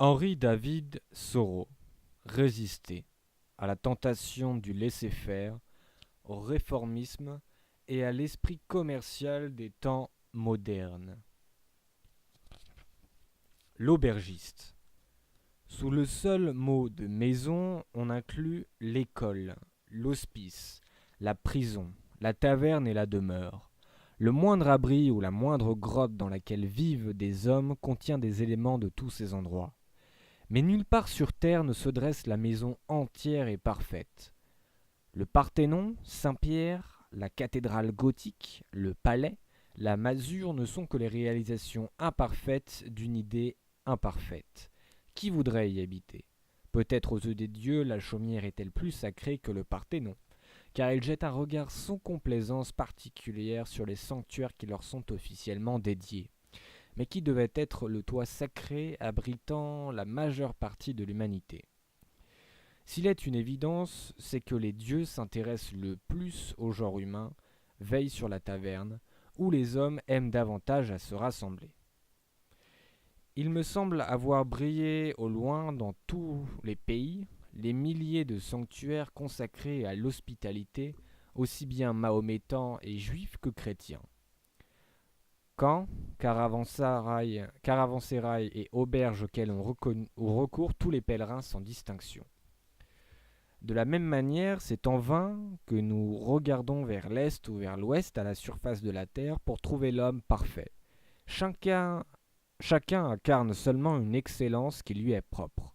Henri David Thoreau résistait à la tentation du laisser-faire, au réformisme et à l'esprit commercial des temps modernes. L'aubergiste. Sous le seul mot de maison, on inclut l'école, l'hospice, la prison, la taverne et la demeure. Le moindre abri ou la moindre grotte dans laquelle vivent des hommes contient des éléments de tous ces endroits. Mais nulle part sur terre ne se dresse la maison entière et parfaite. Le Parthénon, Saint-Pierre, la cathédrale gothique, le palais, la masure ne sont que les réalisations imparfaites d'une idée imparfaite. Qui voudrait y habiter? Peut-être aux yeux des dieux, la chaumière est-elle plus sacrée que le Parthénon, car elle jette un regard sans complaisance particulière sur les sanctuaires qui leur sont officiellement dédiés, mais qui devait être le toit sacré abritant la majeure partie de l'humanité. S'il est une évidence, c'est que les dieux s'intéressent le plus au genre humain, veillent sur la taverne, où les hommes aiment davantage à se rassembler. Il me semble avoir brillé au loin dans tous les pays les milliers de sanctuaires consacrés à l'hospitalité, aussi bien mahométans et juifs que chrétiens. Camps, caravansérails et auberges auxquelles ont recours tous les pèlerins sans distinction. De la même manière, c'est en vain que nous regardons vers l'est ou vers l'ouest à la surface de la terre pour trouver l'homme parfait. Chacun, chacun incarne seulement une excellence qui lui est propre.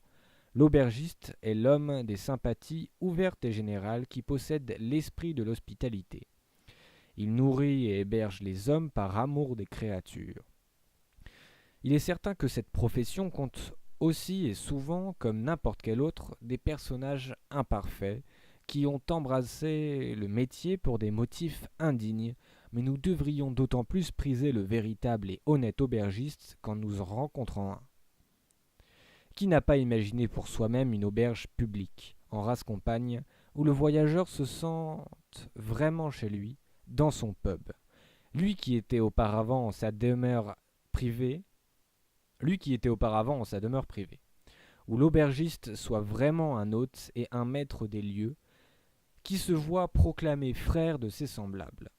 L'aubergiste est l'homme des sympathies ouvertes et générales qui possède l'esprit de l'hospitalité. Il nourrit et héberge les hommes par amour des créatures. Il est certain que cette profession compte aussi et souvent, comme n'importe quelle autre, des personnages imparfaits qui ont embrassé le métier pour des motifs indignes, mais nous devrions d'autant plus priser le véritable et honnête aubergiste quand nous en rencontrons un. Qui n'a pas imaginé pour soi-même une auberge publique, en race campagne, où le voyageur se sente vraiment chez lui, dans son pub? Lui qui était auparavant en sa demeure privée, lui qui était auparavant en sa demeure privée, où l'aubergiste soit vraiment un hôte et un maître des lieux, qui se voit proclamé frère de ses semblables.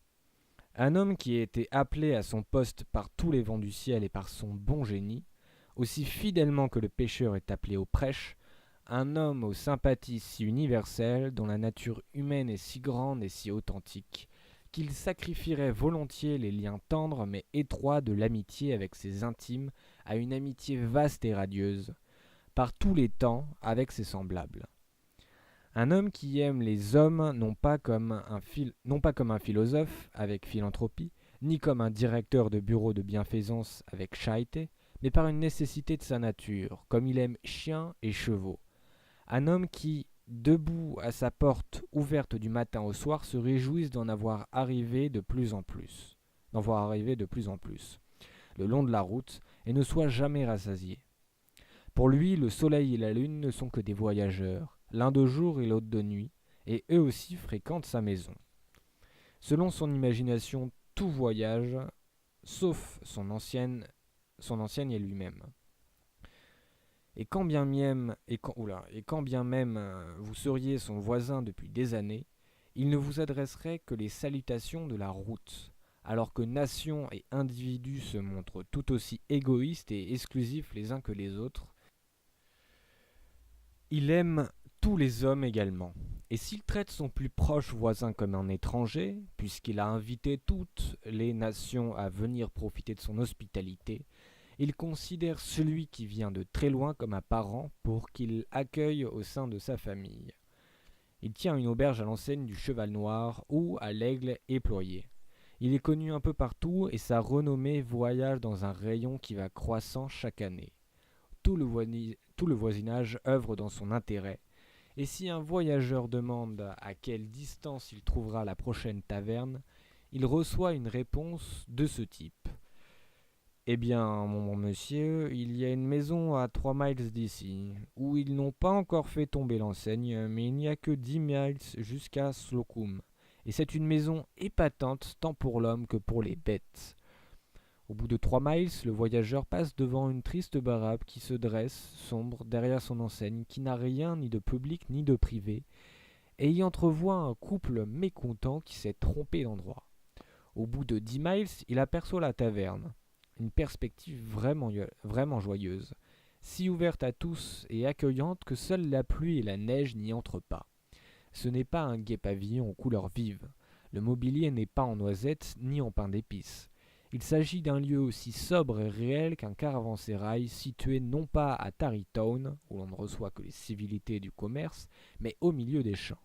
Un homme qui a été appelé à son poste par tous les vents du ciel et par son bon génie, aussi fidèlement que le pêcheur est appelé aux prêches, un homme aux sympathies si universelles, dont la nature humaine est si grande et si authentique, qu'il sacrifierait volontiers les liens tendres mais étroits de l'amitié avec ses intimes à une amitié vaste et radieuse, par tous les temps avec ses semblables. Un homme qui aime les hommes non pas comme un philosophe avec philanthropie, ni comme un directeur de bureau de bienfaisance avec charité, mais par une nécessité de sa nature, comme il aime chiens et chevaux. Un homme qui, debout à sa porte ouverte du matin au soir, se réjouisse d'en voir arriver de plus en plus, le long de la route, et ne soit jamais rassasié. Pour lui, le soleil et la lune ne sont que des voyageurs, l'un de jour et l'autre de nuit, et eux aussi fréquentent sa maison. Selon son imagination, tout voyage, sauf son ancienne et lui-même. Et quand bien même vous seriez son voisin depuis des années, il ne vous adresserait que les salutations de la route, alors que nations et individus se montrent tout aussi égoïstes et exclusifs les uns que les autres. Il aime tous les hommes également. Et s'il traite son plus proche voisin comme un étranger, puisqu'il a invité toutes les nations à venir profiter de son hospitalité, il considère celui qui vient de très loin comme un parent pour qu'il accueille au sein de sa famille. Il tient une auberge à l'enseigne du Cheval Noir ou à l'Aigle éployé. Il est connu un peu partout et sa renommée voyage dans un rayon qui va croissant chaque année. Tout le voisinage œuvre dans son intérêt. Et si un voyageur demande à quelle distance il trouvera la prochaine taverne, il reçoit une réponse de ce type. Eh bien, mon monsieur, il y a une maison à 3 miles d'ici, où ils n'ont pas encore fait tomber l'enseigne, mais il n'y a que 10 miles jusqu'à Slocum. Et c'est une maison épatante tant pour l'homme que pour les bêtes. Au bout de 3 miles, le voyageur passe devant une triste baraque qui se dresse, sombre, derrière son enseigne, qui n'a rien ni de public ni de privé, et y entrevoit un couple mécontent qui s'est trompé d'endroit. Au bout de 10 miles, il aperçoit la taverne, une perspective vraiment joyeuse, si ouverte à tous et accueillante que seule la pluie et la neige n'y entrent pas. Ce n'est pas un gai pavillon aux couleurs vives. Le mobilier n'est pas en noisettes ni en pain d'épices. Il s'agit d'un lieu aussi sobre et réel qu'un caravansérail situé non pas à Tarrytown, où l'on ne reçoit que les civilités du commerce, mais au milieu des champs.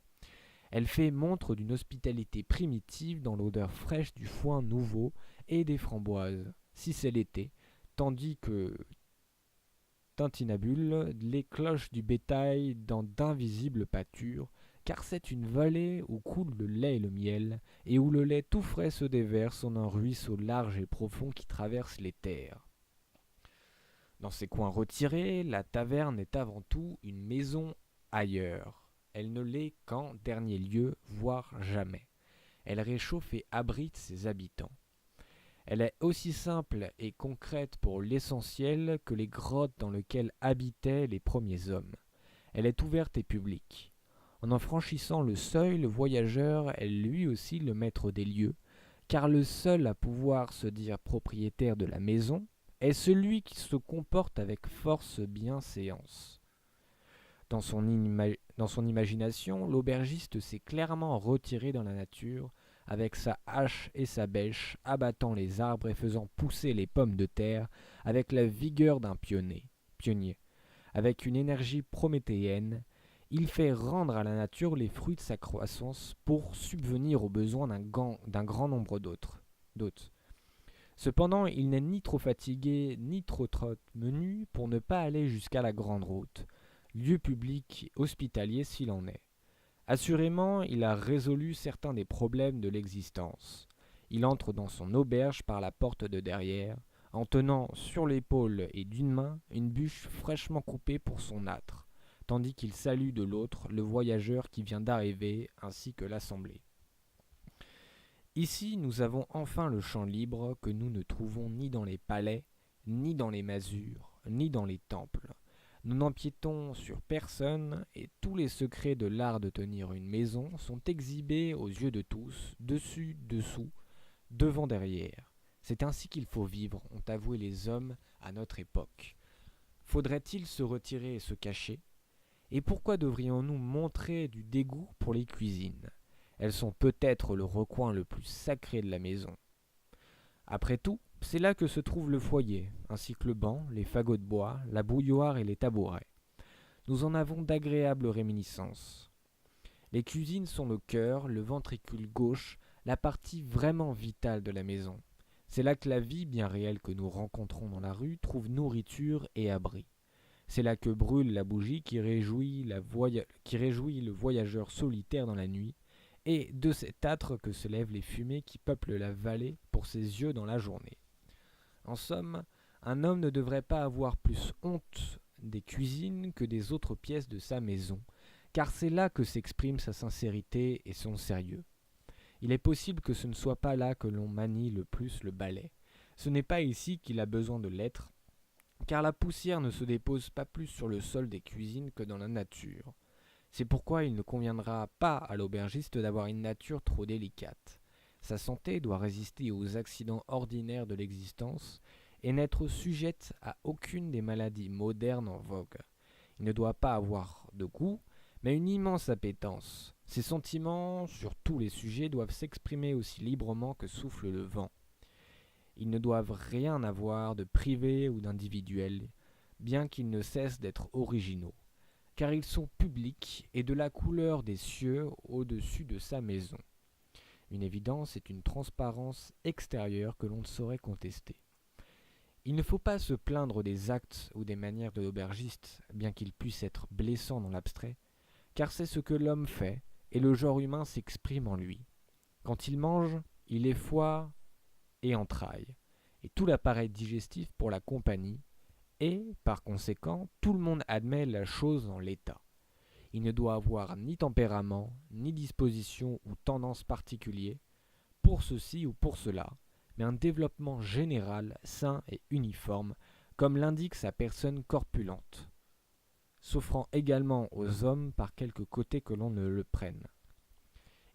Elle fait montre d'une hospitalité primitive dans l'odeur fraîche du foin nouveau et des framboises, si c'est l'été, tandis que tintinabulent les cloches du bétail dans d'invisibles pâtures, car c'est une vallée où coule le lait et le miel, et où le lait tout frais se déverse en un ruisseau large et profond qui traverse les terres. Dans ces coins retirés, la taverne est avant tout une maison ailleurs. Elle ne l'est qu'en dernier lieu, voire jamais. Elle réchauffe et abrite ses habitants. Elle est aussi simple et concrète pour l'essentiel que les grottes dans lesquelles habitaient les premiers hommes. Elle est ouverte et publique. En franchissant le seuil, le voyageur est lui aussi le maître des lieux, car le seul à pouvoir se dire propriétaire de la maison est celui qui se comporte avec force bienséance. Dans son imagination, l'aubergiste s'est clairement retiré dans la nature, avec sa hache et sa bêche, abattant les arbres et faisant pousser les pommes de terre avec la vigueur d'un pionnier. Avec une énergie prométhéenne, il fait rendre à la nature les fruits de sa croissance pour subvenir aux besoins d'un grand nombre d'hôtes. Cependant, il n'est ni trop fatigué ni trop menu pour ne pas aller jusqu'à la grande route, lieu public hospitalier s'il en est. Assurément, il a résolu certains des problèmes de l'existence. Il entre dans son auberge par la porte de derrière, en tenant sur l'épaule et d'une main une bûche fraîchement coupée pour son âtre, tandis qu'il salue de l'autre le voyageur qui vient d'arriver ainsi que l'assemblée. Ici, nous avons enfin le champ libre que nous ne trouvons ni dans les palais, ni dans les masures, ni dans les temples. Nous n'empiétons sur personne et tous les secrets de l'art de tenir une maison sont exhibés aux yeux de tous, dessus, dessous, devant, derrière. C'est ainsi qu'il faut vivre, ont avoué les hommes à notre époque. Faudrait-il se retirer et se cacher ? Et pourquoi devrions-nous montrer du dégoût pour les cuisines ? Elles sont peut-être le recoin le plus sacré de la maison. Après tout, c'est là que se trouve le foyer, ainsi que le banc, les fagots de bois, la bouilloire et les tabourets. Nous en avons d'agréables réminiscences. Les cuisines sont le cœur, le ventricule gauche, la partie vraiment vitale de la maison. C'est là que la vie bien réelle que nous rencontrons dans la rue trouve nourriture et abri. C'est là que brûle la bougie qui réjouit le voyageur solitaire dans la nuit, et de cet âtre que se lèvent les fumées qui peuplent la vallée pour ses yeux dans la journée. En somme, un homme ne devrait pas avoir plus honte des cuisines que des autres pièces de sa maison, car c'est là que s'exprime sa sincérité et son sérieux. Il est possible que ce ne soit pas là que l'on manie le plus le balai. Ce n'est pas ici qu'il a besoin de l'être, car la poussière ne se dépose pas plus sur le sol des cuisines que dans la nature. C'est pourquoi il ne conviendra pas à l'aubergiste d'avoir une nature trop délicate. Sa santé doit résister aux accidents ordinaires de l'existence et n'être sujette à aucune des maladies modernes en vogue. Il ne doit pas avoir de goût, mais une immense appétence. Ses sentiments sur tous les sujets doivent s'exprimer aussi librement que souffle le vent. Ils ne doivent rien avoir de privé ou d'individuel, bien qu'ils ne cessent d'être originaux, car ils sont publics et de la couleur des cieux au-dessus de sa maison. Une évidence est une transparence extérieure que l'on ne saurait contester. Il ne faut pas se plaindre des actes ou des manières de l'aubergiste, bien qu'ils puissent être blessants dans l'abstrait, car c'est ce que l'homme fait, et le genre humain s'exprime en lui. Quand il mange, il est foie et entrailles, et tout l'appareil digestif pour la compagnie, et, par conséquent, tout le monde admet la chose en l'état. Il ne doit avoir ni tempérament, ni disposition ou tendance particulier, pour ceci ou pour cela, mais un développement général, sain et uniforme, comme l'indique sa personne corpulente, s'offrant également aux hommes par quelque côté que l'on ne le prenne.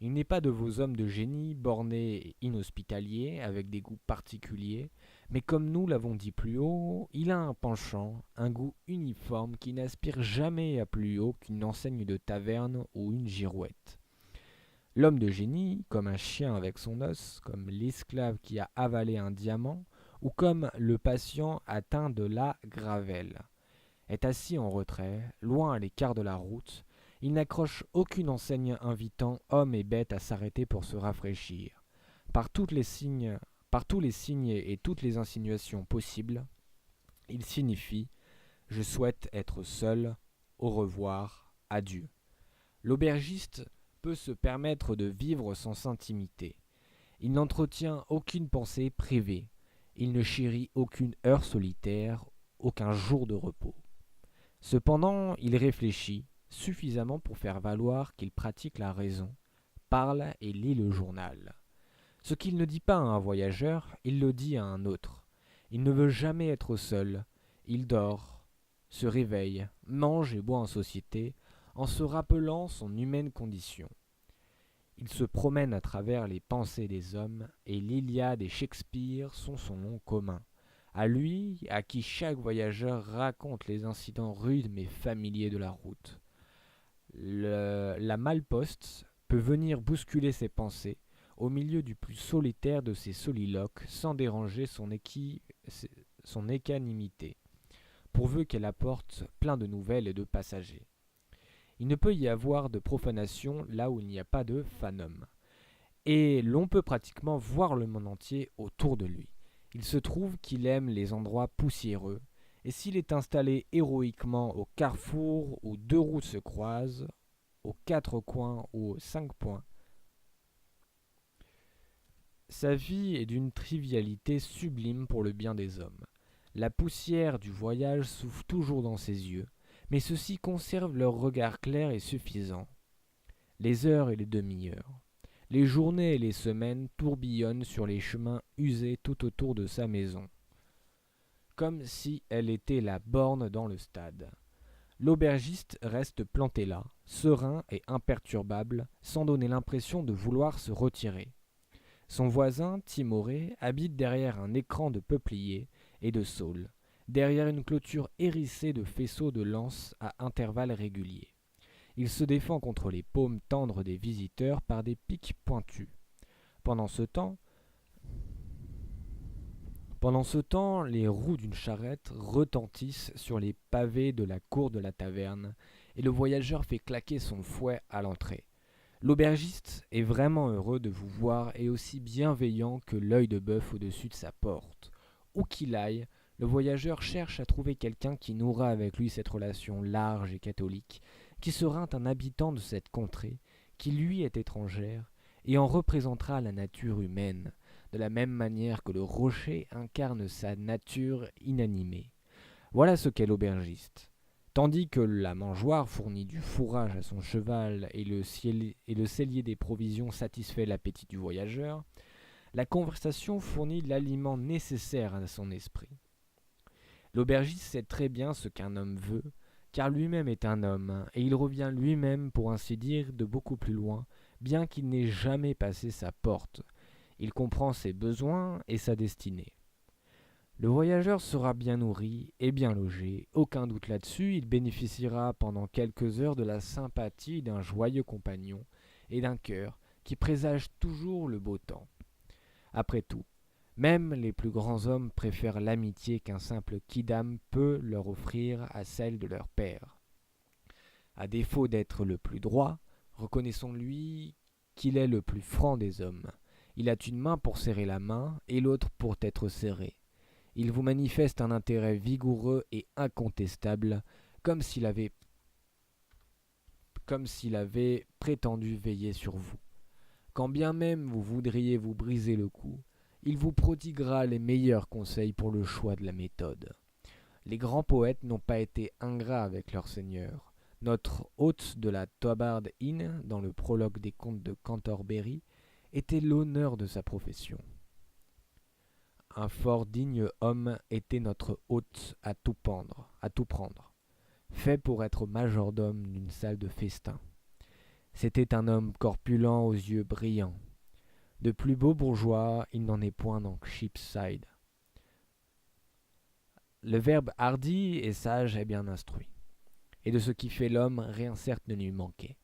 Il n'est pas de vos hommes de génie, bornés et inhospitaliers, avec des goûts particuliers, mais comme nous l'avons dit plus haut, il a un penchant, un goût uniforme qui n'aspire jamais à plus haut qu'une enseigne de taverne ou une girouette. L'homme de génie, comme un chien avec son os, comme l'esclave qui a avalé un diamant, ou comme le patient atteint de la gravelle, est assis en retrait, loin à l'écart de la route. Il n'accroche aucune enseigne invitant hommes et bêtes à s'arrêter pour se rafraîchir. Par tous les signes et toutes les insinuations possibles, il signifie « Je souhaite être seul, au revoir, adieu ». L'aubergiste peut se permettre de vivre sans intimité. Il n'entretient aucune pensée privée. Il ne chérit aucune heure solitaire, aucun jour de repos. Cependant, il réfléchit suffisamment pour faire valoir qu'il pratique la raison, parle et lit le journal. Ce qu'il ne dit pas à un voyageur, il le dit à un autre. Il ne veut jamais être seul. Il dort, se réveille, mange et boit en société, en se rappelant son humaine condition. Il se promène à travers les pensées des hommes, et l'Iliade et Shakespeare sont son nom commun. À lui, à qui chaque voyageur raconte les incidents rudes mais familiers de la route. La malposte peut venir bousculer ses pensées au milieu du plus solitaire de ses soliloques sans déranger son équanimité, pourvu qu'elle apporte plein de nouvelles et de passagers. Il ne peut y avoir de profanation là où il n'y a pas de fanum. Et l'on peut pratiquement voir le monde entier autour de lui. Il se trouve qu'il aime les endroits poussiéreux, et s'il est installé héroïquement au carrefour où deux routes se croisent, aux quatre coins ou aux 5 points, sa vie est d'une trivialité sublime pour le bien des hommes. La poussière du voyage souffle toujours dans ses yeux, mais ceux-ci conservent leur regard clair et suffisant. Les heures et les demi-heures, les journées et les semaines tourbillonnent sur les chemins usés tout autour de sa maison, comme si elle était la borne dans le stade. L'aubergiste reste planté là, serein et imperturbable, sans donner l'impression de vouloir se retirer. Son voisin, timoré, habite derrière un écran de peupliers et de saules, derrière une clôture hérissée de faisceaux de lances à intervalles réguliers. Il se défend contre les paumes tendres des visiteurs par des pics pointus. Pendant ce temps, les roues d'une charrette retentissent sur les pavés de la cour de la taverne, et le voyageur fait claquer son fouet à l'entrée. L'aubergiste est vraiment heureux de vous voir et aussi bienveillant que l'œil de bœuf au-dessus de sa porte. Où qu'il aille, le voyageur cherche à trouver quelqu'un qui nourra avec lui cette relation large et catholique, qui sera un habitant de cette contrée, qui lui est étrangère, et en représentera la nature humaine, de la même manière que le rocher incarne sa nature inanimée. Voilà ce qu'est l'aubergiste. Tandis que la mangeoire fournit du fourrage à son cheval et le cellier des provisions satisfait l'appétit du voyageur, la conversation fournit l'aliment nécessaire à son esprit. L'aubergiste sait très bien ce qu'un homme veut, car lui-même est un homme, et il revient lui-même, pour ainsi dire, de beaucoup plus loin, bien qu'il n'ait jamais passé sa porte. Il comprend ses besoins et sa destinée. Le voyageur sera bien nourri et bien logé, aucun doute là-dessus, il bénéficiera pendant quelques heures de la sympathie d'un joyeux compagnon et d'un cœur qui présage toujours le beau temps. Après tout, même les plus grands hommes préfèrent l'amitié qu'un simple quidam peut leur offrir à celle de leur père. À défaut d'être le plus droit, reconnaissons-lui qu'il est le plus franc des hommes. Il a une main pour serrer la main et l'autre pour être serré. Il vous manifeste un intérêt vigoureux et incontestable, comme s'il avait prétendu veiller sur vous. Quand bien même vous voudriez vous briser le cou, il vous prodiguera les meilleurs conseils pour le choix de la méthode. Les grands poètes n'ont pas été ingrats avec leur seigneur. Notre hôte de la Tabard Inn, dans le prologue des contes de Cantorbéry, était l'honneur de sa profession. un fort digne homme était notre hôte à tout prendre, fait pour être majordome d'une salle de festin. C'était un homme corpulent aux yeux brillants. De plus beau bourgeois, il n'en est point dans Cheapside. Le verbe hardi et sage est bien instruit, et de ce qui fait l'homme, rien certes ne lui manquait.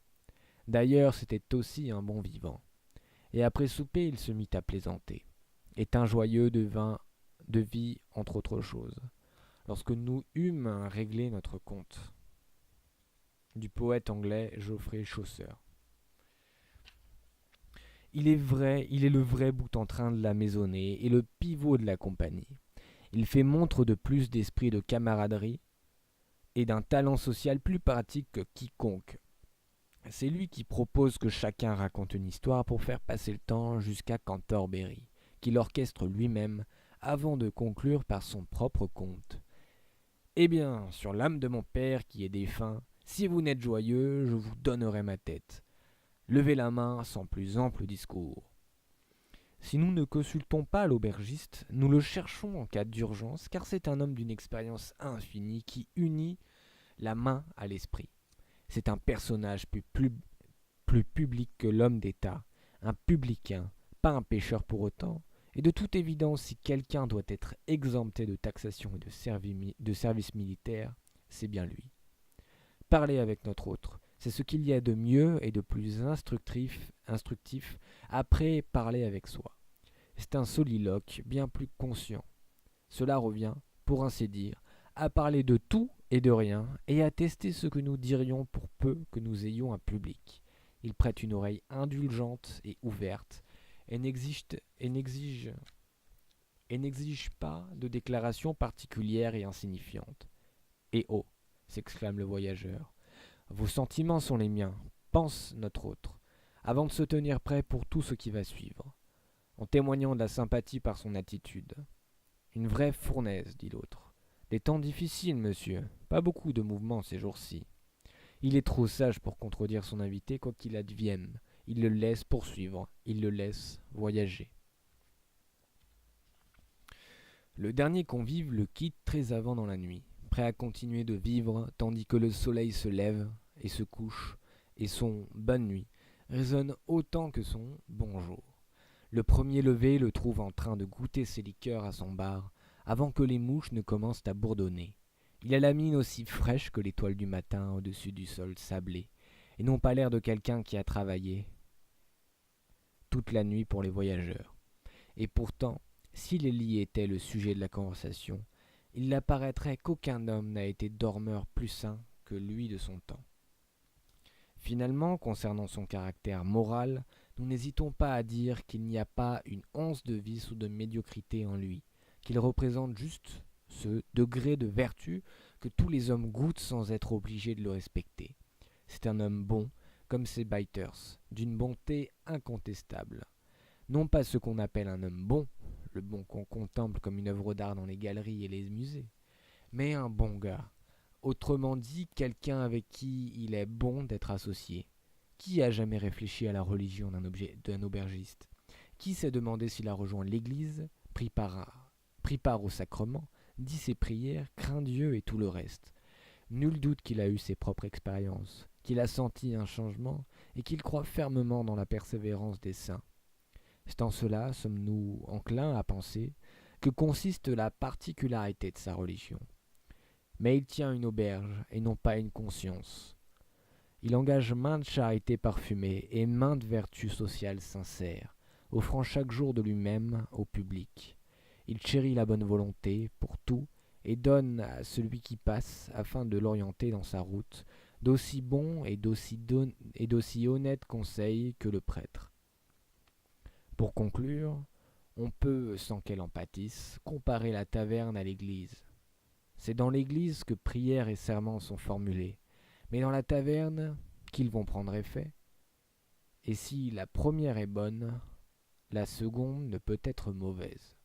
D'ailleurs, c'était aussi un bon vivant. Et après souper, il se mit à plaisanter, étant joyeux de vie entre autres choses, lorsque nous eûmes réglé notre compte. Du poète anglais Geoffrey Chaucer. Il est le vrai bout en train de la maisonnée et le pivot de la compagnie. Il fait montre de plus d'esprit de camaraderie et d'un talent social plus pratique que quiconque. C'est lui qui propose que chacun raconte une histoire pour faire passer le temps jusqu'à Cantorbéry, qu'il orchestre lui-même avant de conclure par son propre conte. Eh bien, sur l'âme de mon père qui est défunt, si vous n'êtes joyeux, je vous donnerai ma tête. Levez la main sans plus ample discours. Si nous ne consultons pas l'aubergiste, nous le cherchons en cas d'urgence, car c'est un homme d'une expérience infinie qui unit la main à l'esprit. C'est un personnage plus public que l'homme d'État, un publicain, pas un pêcheur pour autant, et de toute évidence, si quelqu'un doit être exempté de taxation et de service militaire, c'est bien lui. Parler avec notre autre, c'est ce qu'il y a de mieux et de plus instructif après parler avec soi. C'est un soliloque bien plus conscient. Cela revient, pour ainsi dire, à parler de tout et de rien, et à tester ce que nous dirions pour peu que nous ayons un public. Il prête une oreille indulgente et ouverte, et n'exige pas de déclarations particulières et insignifiantes. Et oh, s'exclame le voyageur, vos sentiments sont les miens, pense notre autre, avant de se tenir prêt pour tout ce qui va suivre, en témoignant de la sympathie par son attitude. Une vraie fournaise, dit l'autre. Des temps difficiles, monsieur, pas beaucoup de mouvements ces jours-ci. Il est trop sage pour contredire son invité, quoi qu'il advienne. Il le laisse poursuivre, il le laisse voyager. Le dernier convive le quitte très avant dans la nuit, prêt à continuer de vivre tandis que le soleil se lève et se couche, et son bonne nuit résonne autant que son bonjour. Le premier levé le trouve en train de goûter ses liqueurs à son bar, avant que les mouches ne commencent à bourdonner. Il a la mine aussi fraîche que l'étoile du matin au-dessus du sol sablé, et non pas l'air de quelqu'un qui a travaillé toute la nuit pour les voyageurs. Et pourtant, si les lits étaient le sujet de la conversation, il apparaîtrait qu'aucun homme n'a été dormeur plus sain que lui de son temps. Finalement, concernant son caractère moral, nous n'hésitons pas à dire qu'il n'y a pas une once de vice ou de médiocrité en lui, qu'il représente juste ce degré de vertu que tous les hommes goûtent sans être obligés de le respecter. C'est un homme bon, comme ses biters, d'une bonté incontestable. Non pas ce qu'on appelle un homme bon, le bon qu'on contemple comme une œuvre d'art dans les galeries et les musées, mais un bon gars. Autrement dit, quelqu'un avec qui il est bon d'être associé. Qui a jamais réfléchi à la religion d'un aubergiste? Qui s'est demandé s'il a rejoint l'église, pris part au sacrement, dit ses prières, craint Dieu et tout le reste? Nul doute qu'il a eu ses propres expériences, qu'il a senti un changement et qu'il croit fermement dans la persévérance des saints. C'est en cela, sommes-nous enclins à penser, que consiste la particularité de sa religion. Mais il tient une auberge et non pas une conscience. Il engage maintes charités parfumées et maintes vertus sociales sincères, offrant chaque jour de lui-même au public. Il chérit la bonne volonté pour tout et donne à celui qui passe, afin de l'orienter dans sa route, d'aussi bons et d'aussi honnêtes conseils que le prêtre. Pour conclure, on peut, sans qu'elle en pâtisse, comparer la taverne à l'église. C'est dans l'église que prière et serments sont formulés, mais dans la taverne qu'ils vont prendre effet. Et si la première est bonne, la seconde ne peut être mauvaise.